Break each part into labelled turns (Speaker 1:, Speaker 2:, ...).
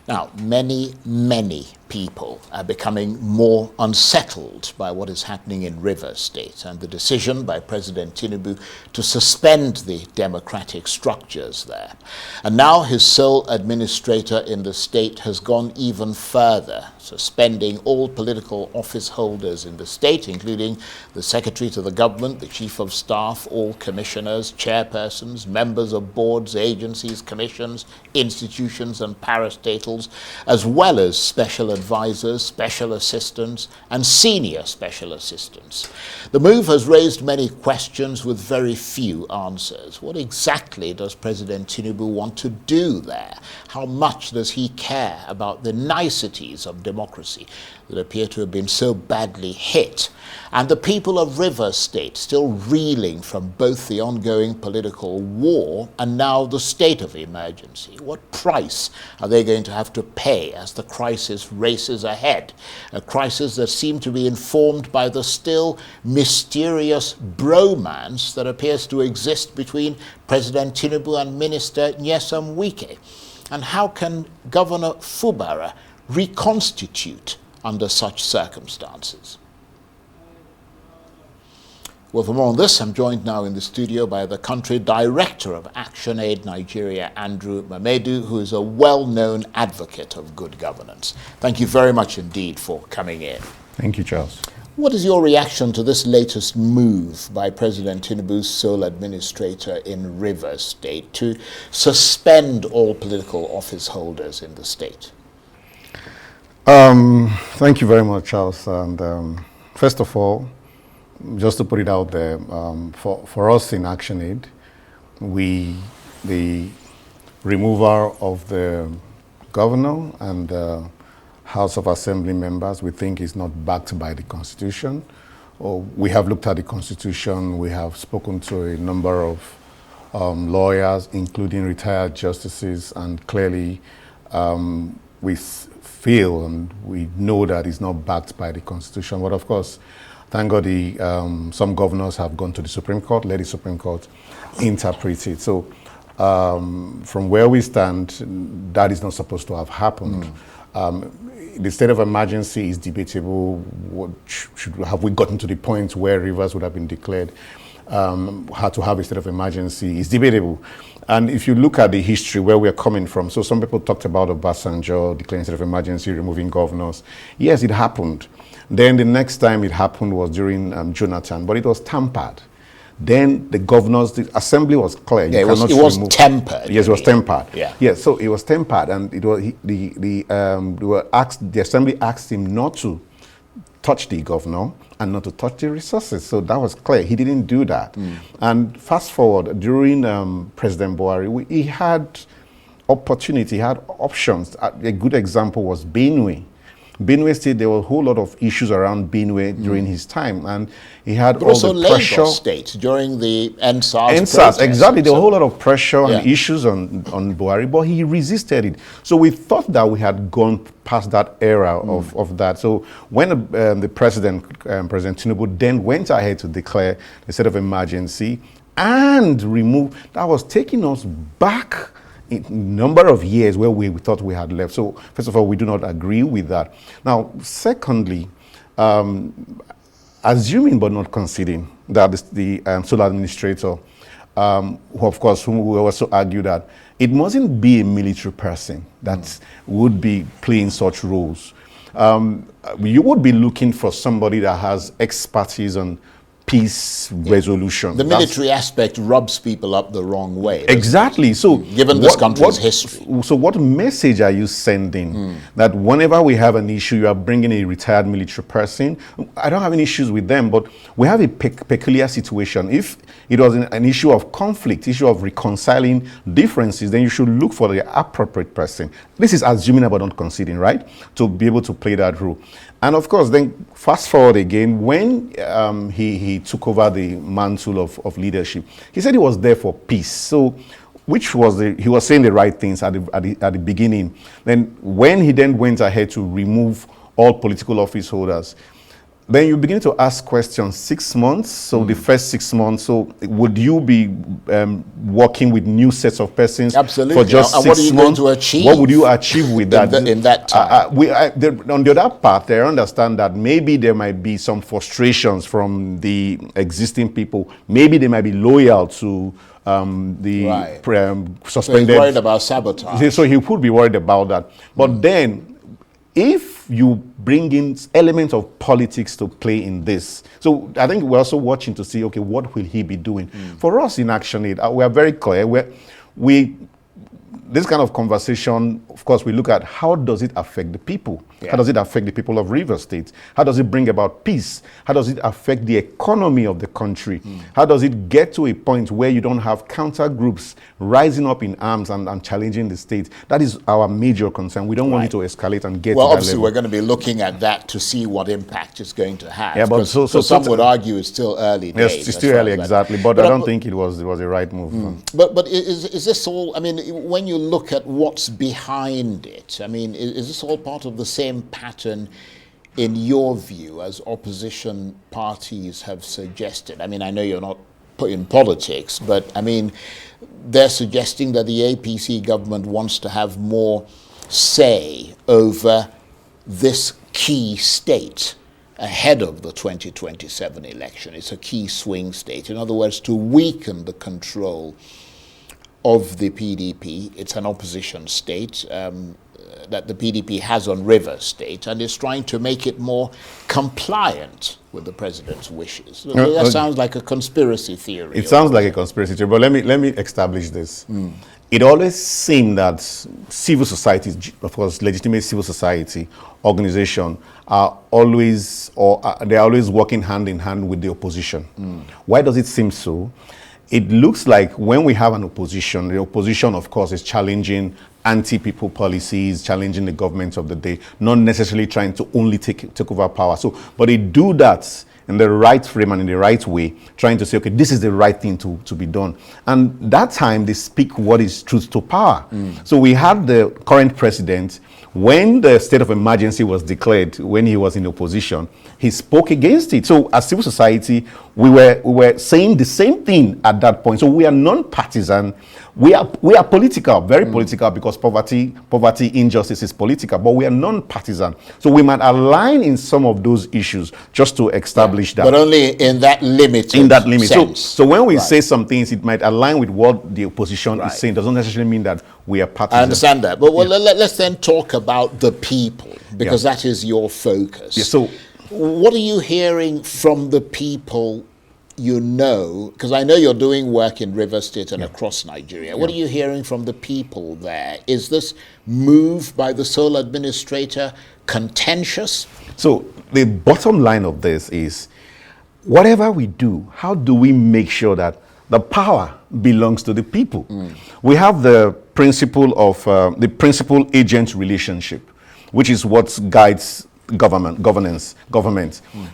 Speaker 1: Now, many people are becoming more unsettled by what is happening in Rivers State and the decision by President Tinubu to suspend the democratic structures there. And now his sole administrator in the state has gone even further, suspending all political office holders in the state, including the Secretary to the Government, the Chief of Staff, all commissioners, chairpersons, members of boards, agencies, commissions, institutions and parastatals, as well as special advisors, special assistants, and senior special assistants. The move has raised many questions with very few answers. What exactly does President Tinubu want to do there? How much does he care about the niceties of democracy that appear to have been so badly hit? And the people of Rivers State still reeling from both the ongoing political war and now the state of emergency. What price are they going to have to pay as the crisis races ahead? A crisis that seemed to be informed by the still mysterious bromance that appears to exist between President Tinubu and Minister Nyesom Wike. And how can Governor Fubara reconstitute under such circumstances? Well, for more on this, I'm joined now in the studio by the country director of ActionAid Nigeria, Andrew Mamedu, who is a well-known advocate of good governance. Thank you very much indeed for coming in.
Speaker 2: Thank you, Charles.
Speaker 1: What is your reaction to this latest move by President Tinubu's sole administrator in Rivers State to suspend all political office holders in the state?
Speaker 2: Thank you very much, Charles. And first of all, just to put it out there, for us in ActionAid, the removal of the governor and House of Assembly members, we think is not backed by the Constitution. We have looked at the Constitution, we have spoken to a number of lawyers, including retired justices, and clearly we feel and we know that it's not backed by the Constitution. But of course, thank God some governors have gone to the Supreme Court, let the Supreme Court interpret it. So from where we stand, that is not supposed to have happened. The state of emergency is debatable. Have we gotten to the point where Rivers would have been declared? How to have a state of emergency is debatable. And if you look at the history where we're coming from, so some people talked about Obasanjo declaring state of emergency, removing governors. Yes, it happened. Then the next time it happened was during Jonathan, but it was tampered. Then the assembly was clear.
Speaker 1: Yeah, it was tempered.
Speaker 2: Yes, it was tempered.
Speaker 1: Yeah.
Speaker 2: Yes, so it was tempered, and it was the assembly asked him not to touch the governor and not to touch the resources. So that was clear. He didn't do that. And fast forward, during President Buhari, he had opportunity, he had options. A good example was Benue. Benue State, there were a whole lot of issues around Benue during his time, and he had
Speaker 1: but
Speaker 2: all
Speaker 1: also
Speaker 2: the pressure.
Speaker 1: Lagos State during the NSAS
Speaker 2: NSAS, exactly. There were a whole lot of pressure and issues on Buhari, but he resisted it. So we thought that we had gone past that era of that. So when the President Tinubu then went ahead to declare the state of emergency and remove, that was taking us back a number of years where we thought we had left. So first of all, we do not agree with that. Now, secondly, assuming but not conceding that the sole administrator, who of course whom we also argue that it mustn't be a military person that would be playing such roles. You would be looking for somebody that has expertise on peace resolution.
Speaker 1: The military aspect rubs people up the wrong way.
Speaker 2: Exactly. So
Speaker 1: given this country's history.
Speaker 2: So what message are you sending? That whenever we have an issue, you are bringing a retired military person? I don't have any issues with them, but we have a peculiar situation. If it was an issue of conflict, issue of reconciling differences, then you should look for the appropriate person. This is assuming but not conceding, right? To be able to play that role. And of course, then fast forward again, when he took over the mantle of leadership, he said he was there for peace. So, he was saying the right things at the beginning. Then when he then went ahead to remove all political office holders, then you begin to ask questions. 6 months, so the first 6 months, so would you be working with new sets of persons
Speaker 1: Absolutely.
Speaker 2: for just
Speaker 1: and
Speaker 2: 6
Speaker 1: what are you
Speaker 2: months?
Speaker 1: going to achieve?
Speaker 2: What would you achieve with that?
Speaker 1: in that time?
Speaker 2: On the other part, I understand that maybe there might be some frustrations from the existing people. Maybe they might be loyal to the suspended.
Speaker 1: So he's worried about sabotage.
Speaker 2: So he could be worried about that. But then, if you bring in elements of politics to play in this, so I think we're also watching to see, okay, what will he be doing? For us in ActionAid, we are very clear. This kind of conversation, of course, we look at how does it affect the people? Yeah. How does it affect the people of Rivers State? How does it bring about peace? How does it affect the economy of the country? How does it get to a point where you don't have counter groups rising up in arms and challenging the state? That is our major concern. We don't want it to escalate and get to that
Speaker 1: obviously,
Speaker 2: level.
Speaker 1: we're going to be looking at that to see what impact it's going to have.
Speaker 2: Yeah, but so
Speaker 1: some would argue it's still early days.
Speaker 2: Yes, it's still early, exactly. But I don't think it was the right move.
Speaker 1: But is this all, I mean, when you look at what's behind it, I mean, is this all part of the same pattern in your view, as opposition parties have suggested? I mean, I know you're not in politics, but I mean, they're suggesting that the APC government wants to have more say over this key state ahead of the 2027 election. It's a key swing state. In other words, to weaken the control of the PDP. It's an opposition state that the PDP has on Rivers State, and is trying to make it more compliant with the president's wishes. That sounds like a conspiracy theory.
Speaker 2: It sounds like a conspiracy theory, but let me establish this. It always seemed that civil society, of course, legitimate civil society organization, are always they're always working hand in hand with the opposition. Why does it seem so? It looks like when we have an opposition, the opposition, of course, is challenging anti-people policies, challenging the government of the day, not necessarily trying to only take over power. So, but they do that in the right frame and in the right way, trying to say, okay, this is the right thing to be done. And that time, they speak what is truth to power. So we had the current president, when the state of emergency was declared, when he was in opposition, he spoke against it. So as civil society, we were saying the same thing at that point. So we are non-partisan. We are political, very political, because poverty, injustice is political, but we are non-partisan. So we might align in some of those issues just to establish that.
Speaker 1: But only in that limited sense.
Speaker 2: So when we say some things, it might align with what the opposition is saying. It doesn't necessarily mean that we are partisan.
Speaker 1: I understand that. But let's then talk about the people, because that is your focus.
Speaker 2: Yeah, so
Speaker 1: what are you hearing from the people? You know, because I know you're doing work in Rivers State and across Nigeria. What are you hearing from the people there? Is this move by the sole administrator contentious? So
Speaker 2: the bottom line of this is, whatever we do, how do we make sure that the power belongs to the people? We have the principle of the principal-agent relationship, which is what guides government.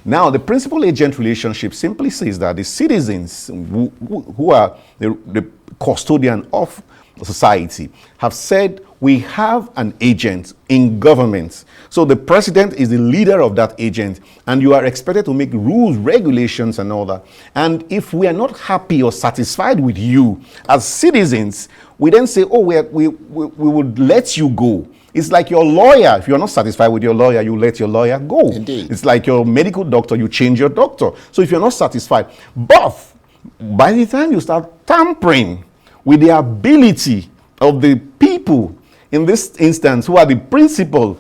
Speaker 2: Now, the principal-agent relationship simply says that the citizens who are the custodian of society have said, we have an agent in government. So the president is the leader of that agent, and you are expected to make rules, regulations, and all that. And if we are not happy or satisfied with you as citizens, we then say, oh, we would let you go. It's like your lawyer. If you're not satisfied with your lawyer, you let your lawyer go.
Speaker 1: Indeed.
Speaker 2: It's like your medical doctor, you change your doctor. So if you're not satisfied, but by the time you start tampering with the ability of the people, in this instance, who are the principal,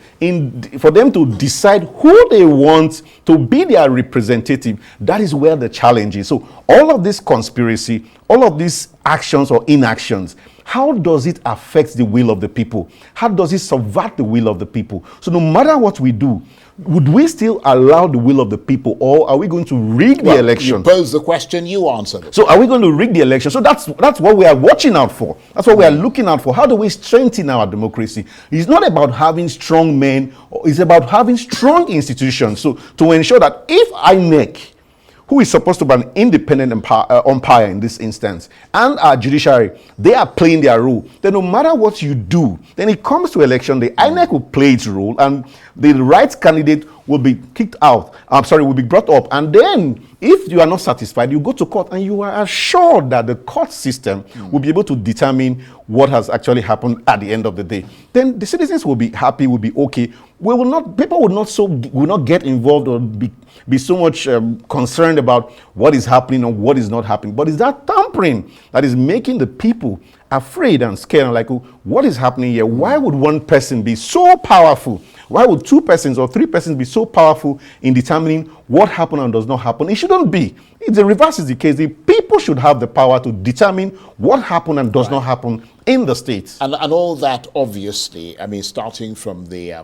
Speaker 2: for them to decide who they want to be their representative, that is where the challenge is. So all of this conspiracy, all of these actions or inactions, how does it affect the will of the people? How does it subvert the will of the people? So no matter what we do, would we still allow the will of the people, or are we going to rig the election?
Speaker 1: You pose the question, you answer it.
Speaker 2: So are we going to rig the election? So that's what we are watching out for. That's what we are looking out for. How do we strengthen our democracy? It's not about having strong men. It's about having strong institutions. So to ensure that if INEC, who is supposed to be an independent umpire in this instance, and our judiciary, they are playing their role, then no matter what you do, then it comes to election, the INEC will play its role, and the right candidate will be kicked out. Will be brought up. And then, if you are not satisfied, you go to court and you are assured that the court system will be able to determine what has actually happened at the end of the day. Then the citizens will be happy, will be okay. People will not get involved or be so much concerned about what is happening or what is not happening. But it's that tampering that is making the people afraid and scared and like, oh, what is happening here? Why would one person be so powerful? Why would 2 persons or 3 persons be so powerful in determining what happened and does not happen? It shouldn't be. If the reverse is the case, the people should have the power to determine what happened and does not happen in the states.
Speaker 1: And all that, obviously, I mean, starting from the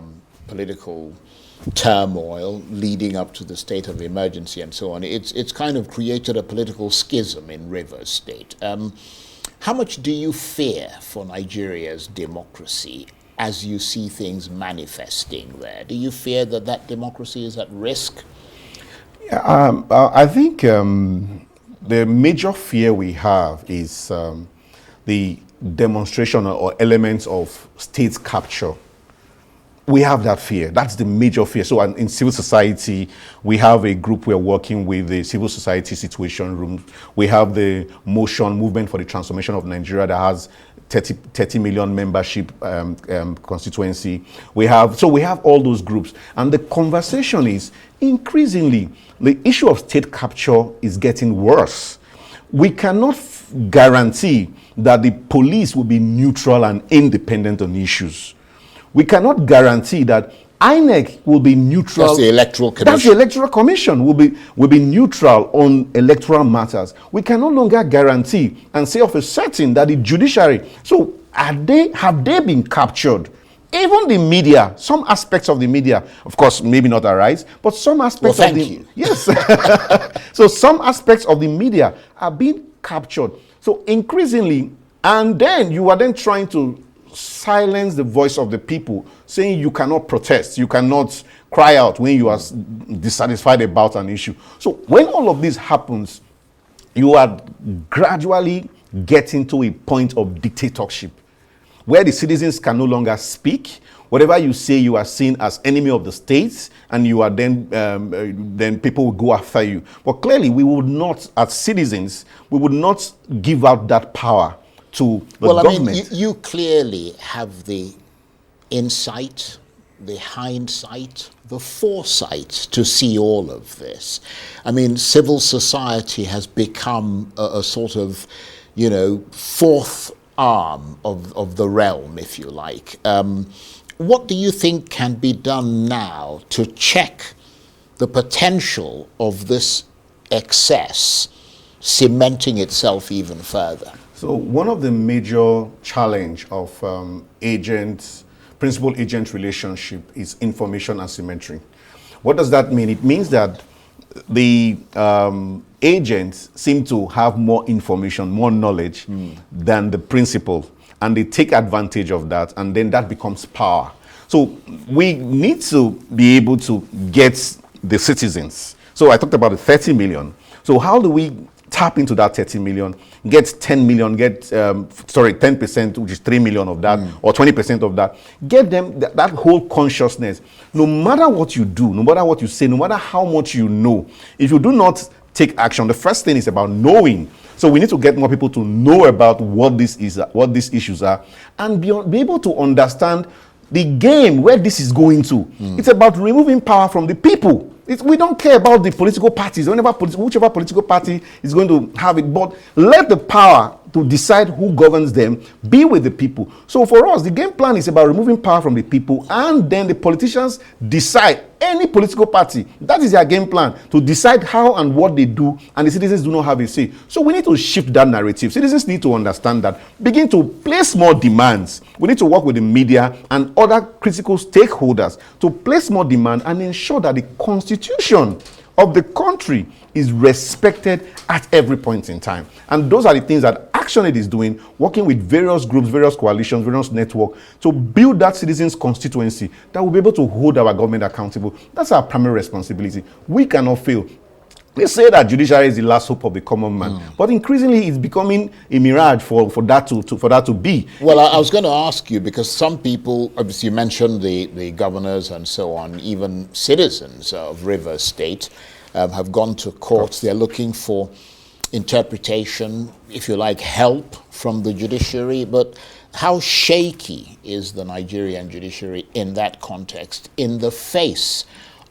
Speaker 1: political turmoil leading up to the state of emergency and so on, it's kind of created a political schism in Rivers State. How much do you fear for Nigeria's democracy as you see things manifesting there? Do you fear that democracy is at risk?
Speaker 2: Yeah, I think the major fear we have is the demonstration or elements of state capture. We have that fear. That's the major fear. So in civil society, we have a group we're working with, the Civil Society Situation Room. We have the Movement for the Transformation of Nigeria that has 30 million membership constituency. We have all those groups. And the conversation is increasingly, the issue of state capture is getting worse. We cannot guarantee that the police will be neutral and independent on issues. We cannot guarantee that INEC will be neutral.
Speaker 1: That's the Electoral Commission.
Speaker 2: That's the Electoral Commission will be neutral on electoral matters. We can no longer guarantee and say of a certain that the judiciary. So have they been captured? Even the media, some aspects of the media, of course, maybe not arise, but some aspects
Speaker 1: of the
Speaker 2: yes. So some aspects of the media are being captured. So increasingly, and then you are then trying to silence the voice of the people, saying you cannot protest, you cannot cry out when you are dissatisfied about an issue. So when all of this happens, you are gradually getting to a point of dictatorship, where the citizens can no longer speak. Whatever you say, you are seen as enemy of the state, and you are then people will go after you. But clearly, we would not, as citizens, we would not give out that power to the government.
Speaker 1: I mean, you clearly have the insight, the hindsight, the foresight to see all of this. I mean, civil society has become a sort of, fourth arm of the realm, if you like. What do you think can be done now to check the potential of this excess cementing itself even further?
Speaker 2: So one of the major challenge of principal-agent relationship is information asymmetry. What does that mean? It means that the agents seem to have more information, more knowledge than the principal, and they take advantage of that, and then that becomes power. So we need to be able to get the citizens. So I talked about the 30 million. So how do we tap into that 30 million, get 10 million, 10%, which is 3 million of that, or 20% of that, get them that whole consciousness. No matter what you do, no matter what you say, no matter how much you know, if you do not take action, the first thing is about knowing. So we need to get more people to know about what this is, what these issues are, and be able to understand the game where this is going to. It's about removing power from the people. We don't care about the political parties, whichever political party is going to have it, but let the power to decide who governs them be with the people. So for us, the game plan is about removing power from the people, and then the politicians decide, any political party, that is their game plan, to decide how and what they do, and the citizens do not have a say. So we need to shift that narrative. Citizens need to understand that, begin to place more demands. We need to work with the media and other critical stakeholders to place more demand and ensure that the constitution of the country is respected at every point in time. And those are the things that ActionAid is doing, working with various groups, various coalitions, various networks, to build that citizens' constituency that will be able to hold our government accountable. That's our primary responsibility. We cannot fail. They say that judiciary is the last hope of the common man, but increasingly it's becoming a mirage for that to be.
Speaker 1: Well, I was going to ask you, because some people, obviously you mentioned the governors and so on, even citizens of Rivers State have gone to courts. They're looking for interpretation, if you like, help from the judiciary. But how shaky is the Nigerian judiciary in that context, in the face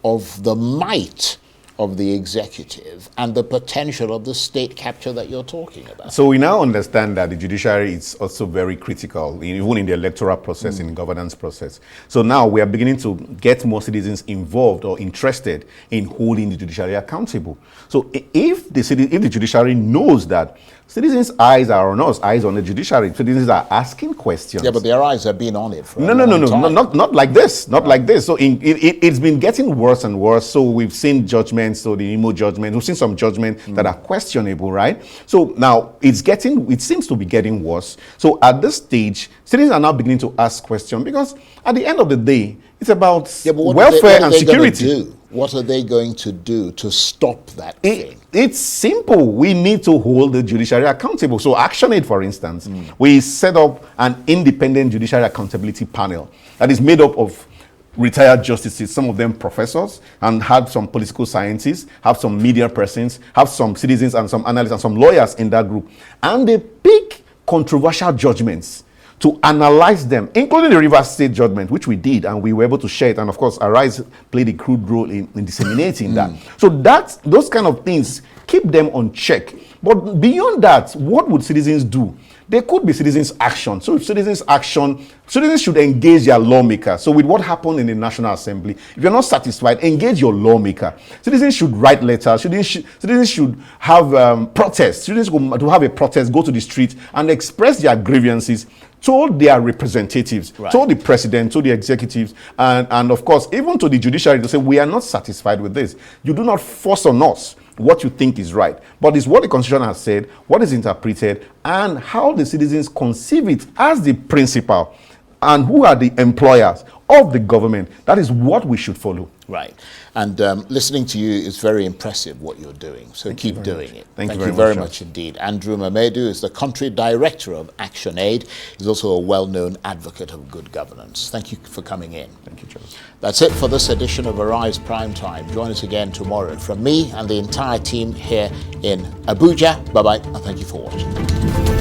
Speaker 1: of the might of the executive and the potential of the state capture that you're talking about?
Speaker 2: So we now understand that the judiciary is also very critical, even in the electoral process, in the governance process. So now we are beginning to get more citizens involved or interested in holding the judiciary accountable. So if the judiciary knows that citizens' eyes are on us, eyes on the judiciary, citizens are asking questions.
Speaker 1: Yeah, but their eyes have been on it for
Speaker 2: No, not like this, not like this. So it's been getting worse and worse. So we've seen judgments, so the IMO judgment, we've seen some judgments that are questionable, right? So now it seems to be getting worse. So at this stage, citizens are now beginning to ask questions, because at the end of the day, it's about welfare and security.
Speaker 1: What are they going to do to stop that thing?
Speaker 2: It's simple. We need to hold the judiciary accountable. So ActionAid, for instance, we set up an independent judiciary accountability panel that is made up of retired justices, some of them professors, and have some political scientists, have some media persons, have some citizens and some analysts and some lawyers in that group. And they pick controversial judgments to analyze them, including the Rivers State judgment, which we did, and we were able to share it. And of course, Arise played a crucial role in disseminating that. So those kind of things keep them on check. But beyond that, what would citizens do? There could be citizens' action. So if citizens' action, citizens should engage their lawmaker. So with what happened in the National Assembly, if you're not satisfied, engage your lawmaker. Citizens should write letters. Citizens should have protests. Citizens to have a protest, go to the street and express their grievances, told their representatives, told the president, told the executives, and of course, even to the judiciary to say, we are not satisfied with this. You do not force on us what you think is right. But it's what the Constitution has said, what is interpreted, and how the citizens conceive it as the principle, and who are the employers of the government. That is what we should follow.
Speaker 1: Right. And listening to you is very impressive, what you're doing. So keep doing it.
Speaker 2: Thank you
Speaker 1: very much indeed. Andrew Mamedu is the country director of ActionAid. He's also a well-known advocate of good governance. Thank you for coming in.
Speaker 2: Thank you, Charles.
Speaker 1: That's it for this edition of Arise Prime Time. Join us again tomorrow. From me and the entire team here in Abuja, bye-bye, and thank you for watching.